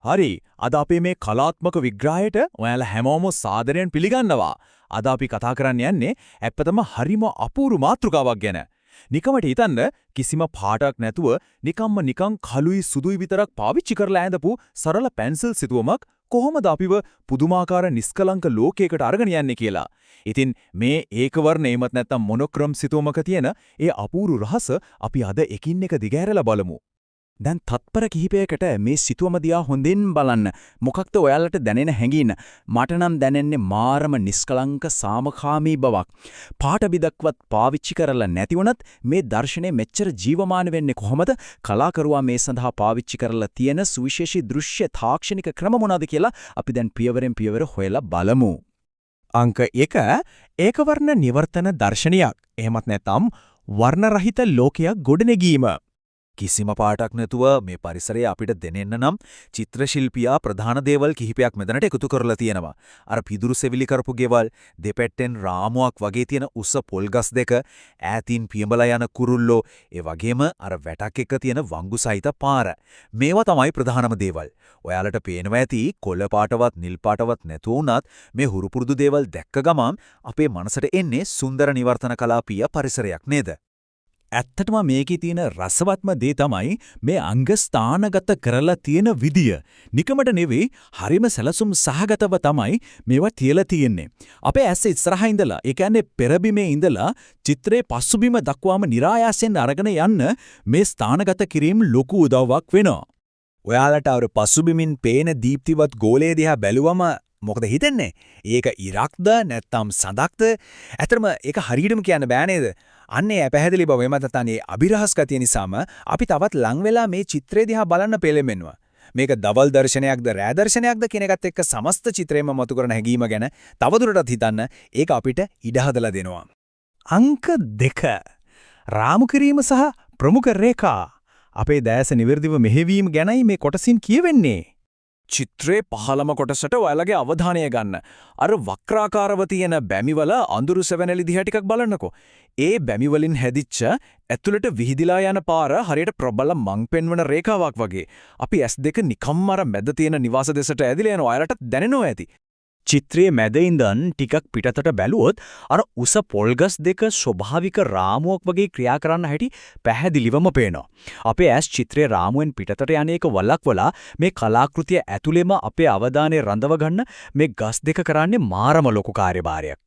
හරි. අද අපේ මේ කලාත්මක විග්‍රහයට ඔයාලා හැමෝම සාදරයෙන් පිළිගන්නවා. අද අපි කතා කරන්න යන්නේ ඇත්තටම හරිම අපූර්ව මාතෘකාවක් ගැන. නිකමට හිතන්න කිසිම පාටක් නැතුව නිකන් කළුයි සුදුයි විතරක් පාවිච්චි කරලා ඇඳපු සරල පැන්සල් සිතුවමක් කොහොමද අපිව පුදුමාකාර නිස්කලංක ලෝකයකට අරගෙන යන්නේ කියලා. ඉතින් මේ ඒකවර්ණ එමත් නැත්තම් මොනොක්‍රොම් සිතුවමක තියෙන ඒ අපූර්ව රහස අපි අද එකින් එක දිගහැරලා බලමු. දැන් තත්පර කිහිපයකට මේ සිතුවම දිහා හොඳින් බලන්න. මොකක්ද ඔයාලට දැනෙන හැඟීම? මට නම් දැනෙන්නේ මාරම නිස්කලංක සාමකාමී බවක්. පාට බිදක්වත් පාවිච්චි කරලා නැති වුණත් මේ දර්ශනය මෙච්චර ජීවමාන වෙන්නේ කොහොමද? කලාකරුවා මේ සඳහා පාවිච්චි කරලා තියෙන සුවිශේෂී දෘශ්‍ය තාක්ෂණික ක්‍රම මොනවාද කියලා අපි දැන් පියවරෙන් පියවර හොයලා බලමු. අංක 1 ඒකවර්ණ නිවර්තන දර්ශනයක්. එහෙමත් නැත්නම් වර්ණ රහිත ලෝකයක් ගොඩනැගීම. කිසිම පාටක් නැතුව මේ පරිසරය අපිට දෙනෙන්න නම් චිත්‍ර ශිල්පියා ප්‍රධාන දේවල් කිහිපයක් මෙතනට එකතු කරලා තියෙනවා. අර පිදුරු සෙවිලි කරපු ගෙවල්, දෙපැත්තෙන් රාමුවක් වගේ තියෙන උස පොල්ගස් දෙක, ඈතින් පියඹලා යන කුරුල්ලෝ, ඒ වගේම අර වැටක් එක තියෙන වංගු සහිත පාර. මේවා තමයි ප්‍රධානම දේවල්. ඔයාලට පේනවා ඇති කොළ පාටවත් නිල් පාටවත් නැතුව වුණත් මේ හුරුපුරුදු දේවල් දැක්ක ගමන් අපේ මනසට එන්නේ සුන්දර නිවර්තන කලාපීය පරිසරයක් නේද? ඇත්තටම මේකේ තියෙන රසවත්ම දේ තමයි මේ අංග ස්ථානගත කරලා තියෙන විදිය. නිකමට නෙවෙයි, හරිම සැලසුම් සහගතව තමයි මේවා තියලා තියෙන්නේ. අපේ ඇස් ඉස්සරහා ඉඳලා, ඒ කියන්නේ පෙරබිමේ ඉඳලා චිත්‍රයේ පසුබිම දක්වාම નિરાයාසයෙන් අරගෙන යන්න මේ ස්ථානගත කිරීම ලොකු උදව්වක් වෙනවා. ඔයාලට අර පසුබිමින් පේන දීප්තිවත් ගෝලය දිහා බැලුවම මොකද හිතෙන්නේ? ඒක ඉරක්ද නැත්නම් සඳක්ද? ඇත්තටම ඒක හරියටම කියන්න බෑ නේද? අන්නේ පැහැදිලි බව එමත් නැත්නම් ඒ අභිරහස් ගතිය නිසාම අපි තවත් ලං වෙලා මේ චිත්‍රය දිහා බලන්න පෙළෙමෙනවා. මේක දවල් දර්ශනයක්ද රෑ දර්ශනයක්ද කියන එකත් එක්ක සමස්ත චිත්‍රයම මතු කරන හැඟීම ගැන තවදුරටත් හිතන්න ඒක අපිට ඉඩ හදලා දෙනවා. අංක 2 රාමු කිරීම සහ ප්‍රමුඛ රේඛා. අපේ දැස නිවර්දිව මෙහෙවීම ගැනයි මේ කොටසින් කියවෙන්නේ. චිත්‍රයේ පහළම කොටසට ඔයාලගේ අවධානය ගන්න. අර වක්‍රාකාරව තියෙන බැමිවල අඳුරු සෙවණැලි දිහා ටිකක් බලන්නකෝ. ඒ බැමි වලින් හැදිච්ච ඇතුළට විහිදිලා යන පාර හරියට ප්‍රබල මං පෙන්වන රේඛාවක් වගේ. අපි S2 නිකම්ම අර මැද තියෙන නිවාස දෙසට ඇදිලා යන ඔයාලට දැනෙනවා ඇති. චිත්‍රයේ මැද ඉඳන් ටිකක් පිටතට බැලුවොත් අර උස පොල්ගස් දෙක ස්වභාවික රාමුවක් වගේ ක්‍රියා කරන්න හැටි පැහැදිලිවම පේනවා. අපේ ඇස් චිත්‍රයේ රාමුවෙන් පිටතට යන එක වළක්වලා මේ කලාකෘතිය ඇතුළෙම අපේ අවධානය රඳව ගන්න මේ ගස් දෙක කරන්නේ මාරම ලොකු කාර්යභාරයක්.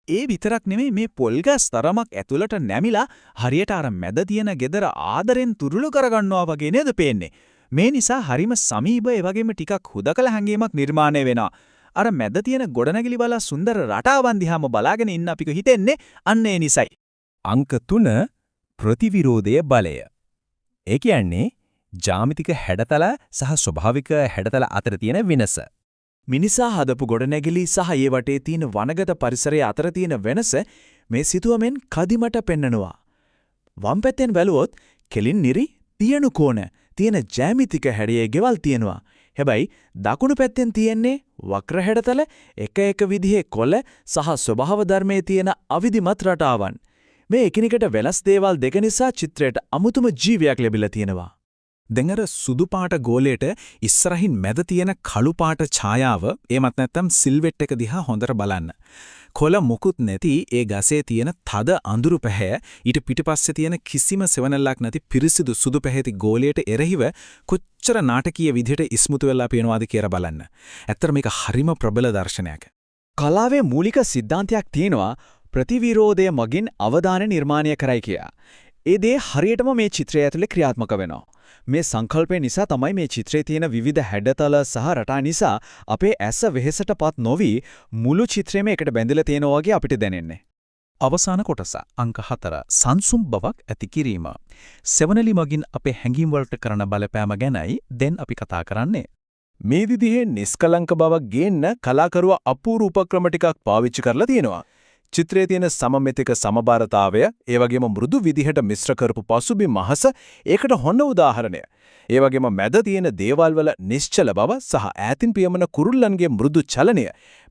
ඒ විතරක් නෙමෙයි, මේ පොල්ගස් තරමක් ඇතුළට නැමිලා හරියට අර මැද තියෙන gedara ආදරෙන් තුරුළු කරගන්නවා වගේ නේද පේන්නේ. මේ නිසා හරිම සමීප ඒ වගේම ටිකක් හුදකලා හැඟීමක් නිර්මාණය වෙනවා. අර මැද තියෙන ගොඩනැගිලි වල සුන්දර රටාවන් දිහාම බලාගෙන ඉන්න අපිට හිතෙන්නේ අන්න ඒ නිසයි. අංක 3 ප්‍රතිවිරෝධයේ බලය. ඒ කියන්නේ ජ්‍යාමිතික හැඩතල සහ ස්වභාවික හැඩතල අතර තියෙන වෙනස. මිනිසා හදපු ගොඩනැගිලි සහ ඒ වටේ තියෙන වනගත පරිසරය අතර තියෙන වෙනස මේ සිතුවමෙන් කදිමට පෙන්නනවා. වම් පැත්තෙන් බැලුවොත් කෙලින් නිරි තියණු කෝණ තියෙන ජ්‍යාමිතික හැඩයේ ගෙවල් තියෙනවා. හැබැයි දකුණු පැත්තෙන් තියෙන්නේ වක්‍ර හැඩතල, එක විදිහේ කොළ සහ ස්වභාව ධර්මයේ තියෙන අවිධිමත් රටාවන්. මේ එකිනෙකට වෙනස් දේවල් දෙක නිසා චිත්‍රයට අමුතුම ජීවයක් ලැබිලා තියෙනවා. දැන් අර සුදු පාට ගෝලයට ඉස්සරහින් මැද තියෙන කළු පාට ඡායාව, එමත් නැත්නම් සිල්වෙට් එක දිහා හොඳට බලන්න. කොළ මුකුත් නැති ඒ ගසේ තියෙන තද අඳුරු පැහැ ඊට පිටපස්සේ තියෙන කිසිම සෙවණැල්ලක් නැති පිරිසිදු සුදු පැහැති ගෝලයට එරෙහිව කොච්චර නාටකීය විදිහට ඉස්මුතු වෙලා පේනවාද කියලා බලන්න. ඇත්තට මේක හරිම ප්‍රබල දර්ශනයක්. කලාවේ මූලික સિદ્ધාන්තයක් තියෙනවා ප්‍රතිවිරෝධය මගින් අවධානය නිර්මාණය කරයි කියා. ඒ දේ හරියටම මේ චිත්‍රය ඇතුලේ ක්‍රියාත්මක වෙනවා. මේ සංකල්පය නිසා තමයි මේ චිත්‍රයේ තියෙන විවිධ හැඩතල සහ රටා නිසා අපේ ඇස වෙහෙසටපත් නොවි මුළු චිත්‍රයම එකට බැඳලා තියෙනවා වගේ අපිට දැනෙන්නේ. අවසාන කොටස අංක 4 සංසුම් බවක් ඇති කිරීම. සෙවණැලි මගින් අපේ හැඟීම් වලට කරන බලපෑම ගැනයි දැන් අපි කතා කරන්නේ. මේ විදිහේ නිස්කලංක බවක් ගේන්න කලාකරුවා අපූර්ව උපක්‍රම ටිකක් පාවිච්චි කරලා තියෙනවා. චිත්‍රයේ තියෙන සමමිතික සමබරතාවය, ඒ වගේම මෘදු විදිහට මිශ්‍ර කරපු පසුබිම් මහස ඒකට හොඳ උදාහරණය. ඒ වගේම මැද තියෙන දේවල් වල නිශ්චල බව සහ ඈතින් පියමන කුරුල්ලන්ගේ මෘදු චලනය,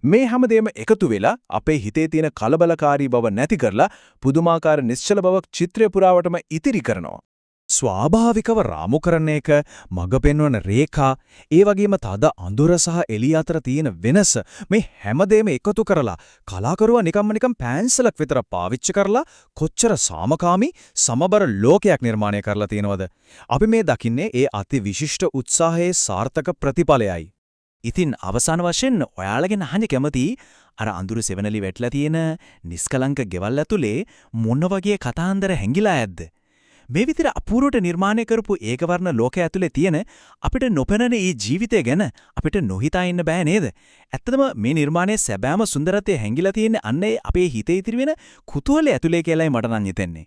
මේ හැමදේම එකතු වෙලා අපේ හිතේ තියෙන කලබලකාරී බව නැති කරලා පුදුමාකාර නිශ්චල බවක් චිත්‍රය පුරාවටම ඉතිරි කරනවා. ස්වාභාවිකව රාමුකරන එක, මඟ පෙන්වන රේඛා, ඒ වගේම තද අඳුර සහ එළිය අතර තියෙන වෙනස මේ හැමදේම එකතු කරලා කලාකරුවා නිකම් පෑන්සලක් විතර පාවිච්චි කරලා කොච්චර සාමකාමී සමබර ලෝකයක් නිර්මාණය කරලා තියෙනවද? අපි මේ දකින්නේ ඒ අති විශිෂ්ට උත්සාහයේ සාර්ථක ප්‍රතිඵලයයි. ඉතින් අවසාන වශයෙන් ඔයාලගෙන් අහන්න කැමතියි අර අඳුරු සෙවණලි වැටලා තියෙන නිස්කලංක ගෙවල් ඇතුලේ මොන වගේ කතාන්දර හැංගිලා ඇද්ද? මේ විතර අපූර්වට නිර්මාණය කරපු ඒකවර්ණ ලෝකය ඇතුලේ තියෙන අපිට නොපෙනෙන මේ ජීවිතය ගැන අපිට නොහිතා ඉන්න බෑ නේද? ඇත්තටම මේ නිර්මාණයේ සැබෑම සුන්දරත්වය හැංගිලා තියෙන්නේ අන්න ඒ අපේ හිතේ ඉතිරි වෙන කුතුහලය ඇතුලේ කියලායි මට නම් හිතෙන්නේ.